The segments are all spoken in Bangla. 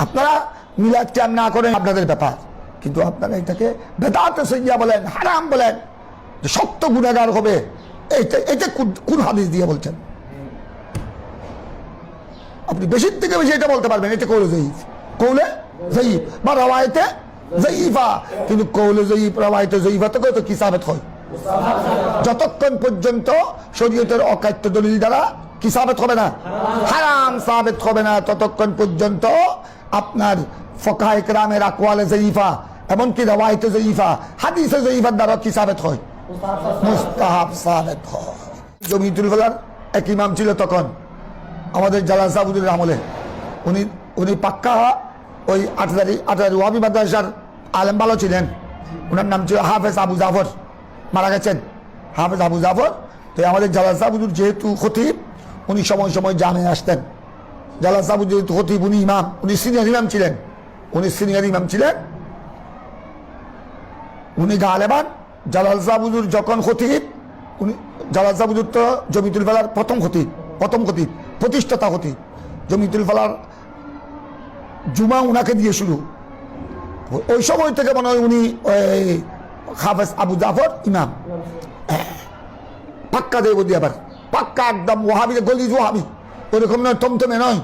আপনারা মিলাদ ক্যাম না করেন আপনাদের ব্যাপার, কিন্তু আপনারা এটাকে বেদাতে সইয়া বলেন, হারাম বলেন, যে শক্ত গুনাহগার হবে। এটা কোন হাদিস দিয়ে বলছেন? আপনি বেশির থেকে বেশি এটা বলতে পারবেন এটা কৌলে জয়ীফ, কৌলে জয়ীফ বা রওয়ায়েতে জয়ীফা। কিন্তু কৌলে জয়ীফ, রওয়ায়েতে জয়ীফা থেকে তো কি সাবেত হয়? যতক্ষণ পর্যন্ত শরীয়তের অকাট্য দলিল দ্বারা কি সাবেত হবে না, হারাম সাবেত হবে না, ততক্ষণ পর্যন্ত আপনার ফুকাহায়ে কেরামের আকওয়ালে জয়ীফা এমনকি রওয়ায়েতে জয়ীফা, হাদিসে জয়ীফার দ্বারা কি সাবেত হয়? মুস্তাহাব সাবেত হয়। জমিয়তুল ফালার এক ইমাম ছিল তখন আমাদের জালাল সাহেবের আমলে, উনি পাক্কা ওই আটহাজারি ওয়াহাবি মাদ্রাসার আলেম ভালো ছিলেন। ওনার নাম ছিল হাফেজ আবু জাফর, মারা গেছেন হাফেজ আবু জাফর। তো আমাদের জালাল সাহেব যেহেতু খতিব, উনি সময় সময় জামে আসতেন। জালাল সাহেব যেহেতু খতিব, উনি ইমাম, উনি সিনিয়র ইমাম ছিলেন, উনি গালেবান জালাল সাহেব যখন খতিব, উনি জালাল সাহেব তো জমিয়তুল ফালার প্রথম খতিব, প্রতিষ্ঠাতা খতিব। জমিয়তুল ফালার জুমা উনাকে দিয়ে শুরু। ওই সময় থেকে মনে হয় উনি হাফেজ আবু জাফর ইমাম, পাক্কা দেব দিয়ে আবার পাক্কা একদম ওয়াহাবি, গলিজ ওয়াহাবি, ওইরকম নয়, থমথমে নয়,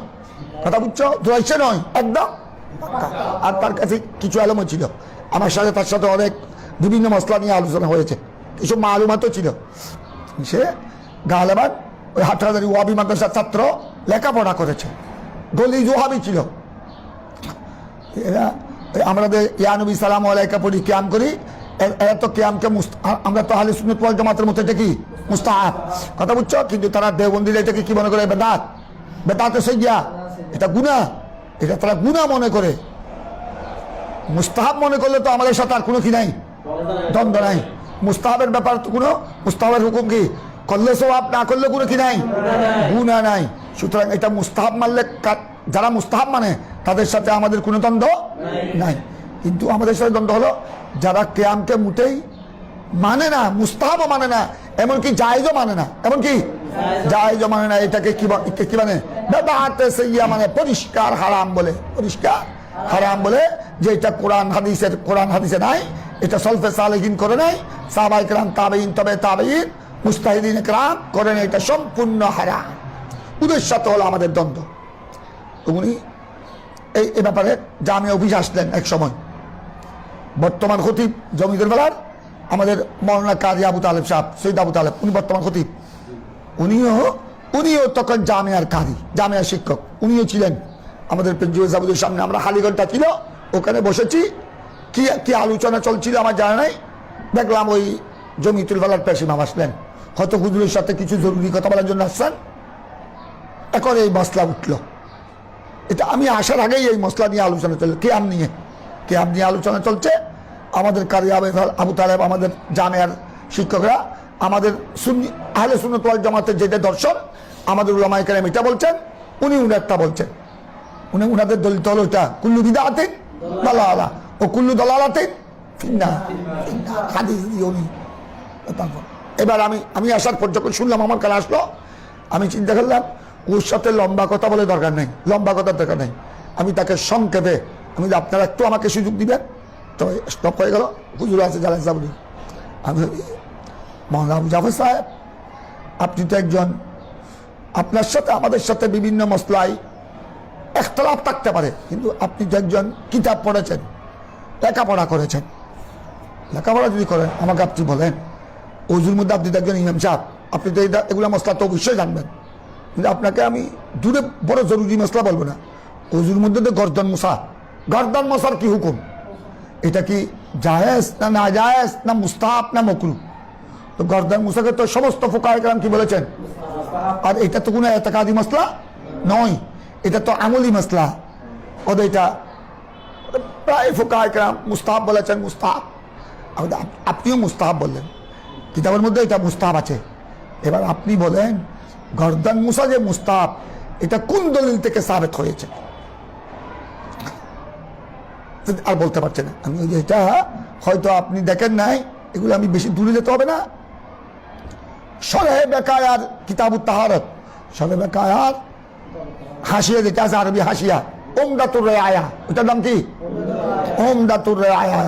কথা বুঝছো, দোয়াইছে নয়, একদম পাক্কা। আর তার কাছে কিছু আলেমও ছিল, আমার সাথে তার সাথে অনেক বিভিন্ন মসলা নিয়ে আলোচনা হয়েছে, কিছু মালুমাতও ছিল। সে গালেবান ওই হাটহাজারি ওয়াহাবি মাদ্রাসার ছাত্র, লেখাপড়া করেছে, গলিজ ওয়াহাবি ছিল। এরা আমাদের ইয়া নবী সালাম আলাইকা পড়ি কিয়াম করি, এরা তো কিয়ামকে আমরা তো আহলে সুন্নাত ওয়াল জামাতের মতো এটা কি মুস্তাহাব, কথা বুঝছো। কিন্তু তারা দেওবন্দিরা এটাকে কি মনে করে? বেদাতে সইয়া, এটা গুনাহ, এটা তারা গুনাহ মনে করে। মুস্তাহাব মনে করলে তো আমাদের সাথে আর কোনো কি নাই, দ্বন্দ্ব নাই। মুস্তাহাবের ব্যাপার তো কোনো, মুস্তাহাবের হুকুম কি করলে সওয়াব, না করলে কোনো কি নাই, গুনাহ নাই। সুতরাং এটা মুস্তাহাব মানলে, যারা মুস্তাহাব মানে তাদের সাথে আমাদের কোনো দ্বন্দ্ব নাই। কিন্তু আমাদের সাথে দ্বন্দ্ব হলো যারা কিয়ামকে মুটেই মানে না, মুস্তাহাবও মানে না, এমনকি জায়েজও মানে না, এমনকি জায়েজও মানে না। এটাকে কি মানে? বেদাতে সইয়া মানে পরিষ্কার হারাম বলে, পরিষ্কার হারাম বলে যে এটা কোরআন হাদিসে নাই, এটা সলফে সালেহিন করে নাই, সাহাবায়ে কেরাম, তাবেঈন, তবে তাবেঈন, মুজতাহিদিন কেরাম করে নাই, এটা সম্পূর্ণ হারাম। ওদের সাথে হলো আমাদের দ্বন্দ্ব। উনি এই ব্যাপারে জামে অফিসে আসলেন এক সময়। বর্তমান খতিব জমিয়তুল ফালার আমাদের মাওলানা কাজী আবু তালেব সাহেব, সৈয়দ আবু তালেব, উনি বর্তমান খতিব। উনিও তখন জামিয়ার কাজী, জামিয়ার শিক্ষক, উনিও ছিলেন আমাদের প্রিন্সিপাল সাহেবের সামনে। আমরা হালিগঞ্জটা ছিল, ওখানে বসেছি, কি আলোচনা চলছিল আমার জানা নাই। দেখলাম ওই জমিয়তুল ফালার পেশ ইমাম আসলেন, হয়তো হুজুরের সাথে কিছু জরুরি কথা বলার জন্য আসছেন। এখন এই মসলা উঠল, এটা আমি আসার আগেই এই মসলা নিয়ে আলোচনা চলছে, কিয়াম নিয়ে আলোচনা চলছে। আমাদের কারি আবু তালেব, আমাদের জামিয়ার শিক্ষকরা, আমাদের আহলে সুন্নাত ওয়াল জামাতের যেটা দর্শন, আমাদের উলামায়ে কেরাম এটা বলছেন, উনি উনারটা বলছেন। উনাদের দলিত হলো এটা কুল্লু বিদআতিন দালালা ও কুল্লু দালালাতিন ফিন্নার, হাদিস দিয়ে উনি। এবার আমি আসার পর যখন শুনলাম, আমার কাছে আসলো, আমি চিন্তা করলাম ওর সাথে লম্বা কথা বলে দরকার নেই, লম্বা কথার দরকার নেই। আমি তাকে সংক্ষেপে, আপনারা একটু আমাকে সুযোগ দিবেন। তো স্টপ হয়ে গেল, হুজুর আছে জালাল সাহেব। আমি মাওলানা আবু জাফর সাহেব, আপনি তো একজন, আপনার সাথে আমাদের সাথে বিভিন্ন মসলায় ইখতিলাফ থাকতে পারে, কিন্তু আপনি তো একজন কিতাব পড়েছেন, লেখাপড়া করেছেন। লেখাপড়া যদি করেন, আমাকে আপনি বলেন, ওজুর মধ্যে আপনি তো একজন ইমাম সাহেব, আপনি তো এগুলো মসলা তো অবশ্যই জানবেন। কিন্তু আপনাকে আমি দূরে বড় জরুরি মসলা বলবো না। ওজুর মধ্যে তো গর্দন মশার কি হুকুম? এটা কি জায়েজ না নাজায়েজ, না মুস্তাহাব না মাকরুহ? তো গর্দন মুসাকে তো সমস্ত ফুকাহায়ে কেরাম কি বলেছেন? আর এটা তো কোনো ইতিকাদি মসলা নয়, এটা তো আমলি মসলা। ওদের এটা প্রায় ফুকাহায়ে কেরাম মুস্তাহাব বলেছেন, মুস্তাহাব। আপনিও মুস্তাহাব বললেন, কিতাবের মধ্যে এটা মুস্তাহাব আছে। এবার আপনি বলেন গর্দন মুসা যে মুস্তাহাব, এটা কোন দলিল থেকে সাবিত হয়েছে? আর বলতে পারছে না। আমি ওই যে এটা হয়তো আপনি দেখেন নাই, এগুলো আমি বেশি দূরে যেতে হবে না। শরহে বেকায়ার কিতাবুত তাহারত, শরহে বেকায়ার হাসিয়া যেটা আছে, আরবি হাসিয়া, উমদাতুর রায়া, ওটার নাম কি উমদাতুর রায়া,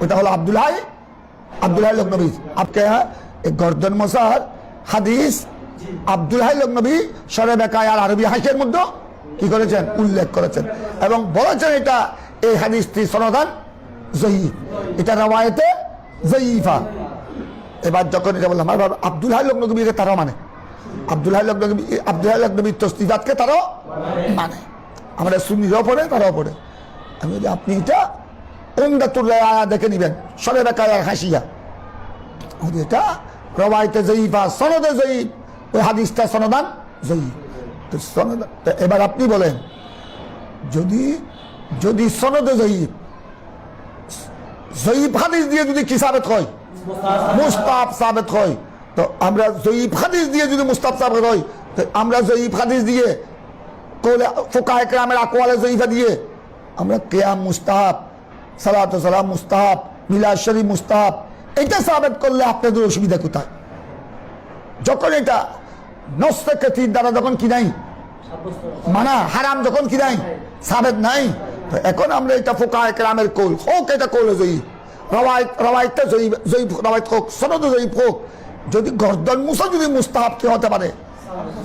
ওটা হলো আব্দুল্লাহ লখনবী। আপকে গর্দন মশার হাদিস আব্দুল্লাহ লখনবী সরে বেকায়ার আরবি হাসের মধ্যে কি করেছেন, উল্লেখ করেছেন এবং বলেছেন এটা এই হাদিসটি সনদান জয়ীফ, এটা রওয়ায়েতে জয়ীফা। এবার যখন এটা বললাম আব্দুল্লাহ লখনবীকে তারাও মানে, আব্দুল্লাহ লখনবীর তসনিফাতকে তারাও মানে, আমরা সুন্নিরাও পড়ে তারাও পড়ে। আমি বলি আপনি এটা উমদাতুর রায়া দেখে নিবেন, সরে বেকায়ার হাসিয়া, এটা রওয়ায়েতে জয়ীফা সনদে জয়ীফ, ওই হাদিসটা সনদান জয়ীফ। তো সনদ, এবার আপনি বলেন যদি সনদে জয়ীফ হাদিস দিয়ে যদি কি সাবেত হয়, মুস্তাহাব সাবেত হয়, তো আমরা জয়ীফ হাদিস দিয়ে যদি মুস্তাহাব সাবেত হয়, তো আমরা জয়ীফ হাদিস দিয়ে ফুকাহে কেরামের আকওয়ালে জয়ীফা দিয়ে আমরা কিয়াম মুস্তাহাব, সালাত ও সালাম মুস্তাহাব, মিলাদ শরীফ মুস্তাহাব, এটা সাবেত করলে আপনাদের অসুবিধা কোথায়? যখন এটা নসে কাতির দ্বারা যখন কি নাই মানা হারাম, যখন কি নাই সাবেত নাই, তো এখন আমরা এটা ফুকাহে কেরামের কৌল হোক, এটা কৌলে জয়ীফ, রওয়ায়েতটা জয়ীফ রওয়ায়েত হোক, সনদে জয়ীফ হোক, যদি গর্দন মুসা যদি মুস্তাহাব কি হতে পারে,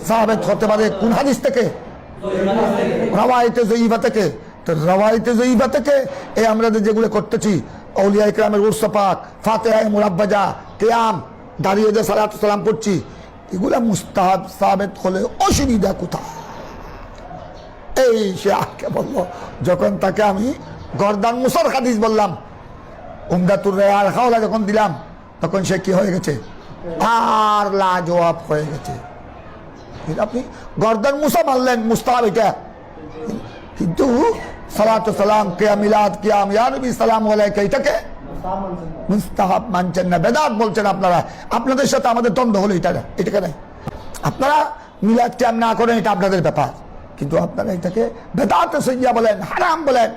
সাবেত হতে পারে কোন হাদিস থেকে? রওয়ায়েতে জয়ীফা থেকে। তো রওয়ায়েতে জয়ীফা থেকে এই আমরা যেগুলো করতেছি, আউলিয়া ইকরামের উরস পাক, ফাতিহা মুরাব্বাজা, কিয়াম, দাঁড়িয়ে যে সালাত সালাম পড়ছি, এগুলা মুস্তাহাব সাবেত হলে অসুবিধা কোথায়? এই সে আজকে বলল, যখন তাকে আমি গর্দান মুসার হাদিস বললাম, উমদাতুর রায়ার হাওলা যখন দিলাম, তখন সে কি হয়ে গেছে, আর লাজবাব হয়ে গেছে। আপনি গর্দান মুসা মানলেন মুস্তাহাব এটা, কিন্তু সালাত সালাম, কিয়াম মিলাদ, কিয়াম ইয়া নবী সালাম আলাইকা, এটাকে মুস্তাহাব মানছেন না, বেদাত বলছেন আপনারা। আপনাদের সাথে আমাদের দ্বন্দ্ব হলো এটাকে নাই। আপনারা মিলাদ কিয়াম না করেন, এটা আপনাদের ব্যাপার, কিন্তু আপনারা এটাকে বেদাত সইয়া বলেন, হারাম বলেন,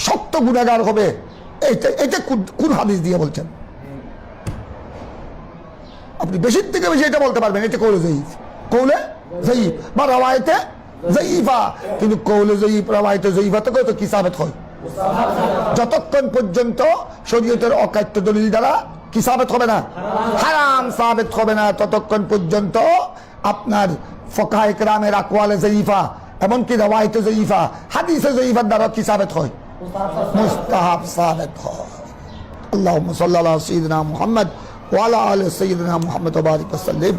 শক্ত গুনাহগার হবে। এটা কোন হাদিস দিয়ে বলছেন? আপনি বেশির থেকে বেশি এটা বলতে পারবেন, এটা কৌলে জয়ীফ, কৌলে জয়ীফ বা রওয়ায়েতে জয়ীফা, কিন্তু কৌলে জয়ীফ রওয়ায়েতে জয়ীফা থেকে তো কি সাবেত হয়? যতক্ষণ পর্যন্ত শরীয়তের অকাট্য দলিল দ্বারা কি সাবেত হবে না, হারাম সাবেত হবে না, ততক্ষণ পর্যন্ত আপনার ফুকাহে কেরামের আকওয়ালে জয়ীফা এমনকি রওয়ায়েতে জয়ীফা, হাদিসে জয়ীফার দ্বারা কি সাবেত হয়? মুস্তাহাব সাবেত হয়। আল্লাহুম্মা সাল্লি আলা সাইয়্যিদিনা মুহাম্মদ ওয়া আলা আলি সাইয়্যিদিনা মুহাম্মদ ওয়া বারিক ওয়া সাল্লিম।